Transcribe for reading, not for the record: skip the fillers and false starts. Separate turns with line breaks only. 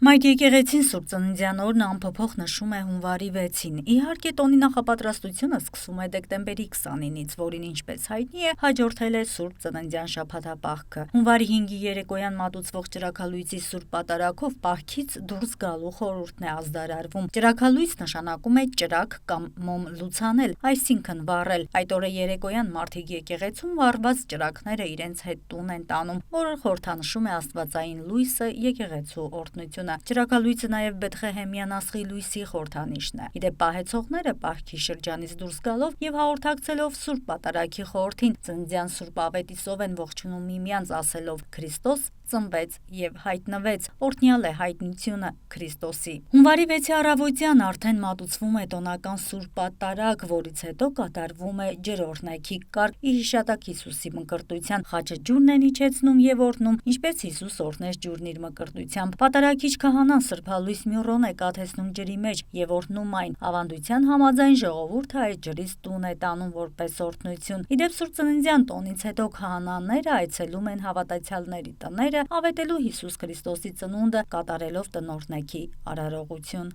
Մայր եկեղեցին Սուրբ Ծննդյան օրն անփոփոխ նշում է հունվարի 6-ին։ Իհարկե տոնի նախապատրաստությունը սկսվում է դեկտեմբերի 29-ից, որին ինչպես հայտնի է, հաջորդել է Սուրբ Ծննդյան շաբաթապահքը։ Հունվարի 5-ի երեկոյան մատուցվող ճրագալույցի Սուրբ Պատարագով պահքից դուրս գալու խորհուրդն է ազդարարվում։ Ճրագալույց նշանակում է ճրագ կամ մոմ լուցանել, այսինքն վառել։ Այդ օրը երեկոյան մարդիկ եկեղեցում վառված ճրագները իրենց հետ տուն են տանում, որը խորհրդանշում է աստվածային լույսը, եկեղեցու օրհնությունը։ Ճրագալույցը նաև Բեթղեհեմյան աստղի լույսի խորհրդանիշն է։ Իդեպ պահեցողները պահքի շրջանից դուրս գալով եւ հաղորդակցելով Սուրբ Պատարագի խորհրդին ծննդյան Սուրբ Ավետիսով են ողջունում միմյանց ասելով Քրիստոս ծնվեց եւ հայտնվեց, օրհնյալ է հայտնությունը Քրիստոսի։ Հունվարի 6-ի առավոտյան արդեն մատուցվում է տոնական Սուրբ Պատարագ, որից հետո կատարվում է ջրօրհնեքի կարգ ի հիշատակ Հիսուսի մկրտության։ Խաչը ջուրն են իջեցնում եւ օրհնում, ինչպես Հիսուս օրհնեց ջուրն իր մկրտությամբ։ Պատարագիչ քահանան սրբալույս մյուրոն է կաթեցնում ջրի մեջ եւ օրհնում այն։ Ավանդության համաձայն ժողովուրդը այդ ջրից տուն է տանում որպես օրհնություն։ Իդեպ Սուրբ Ծննդյան տոնից հետո քահանաները այցելում են հավատացյալների տները, ավետելու Հիսուս Քրիստոսի ծնունդը, կատարելով տնօրհնեքի արարողություն։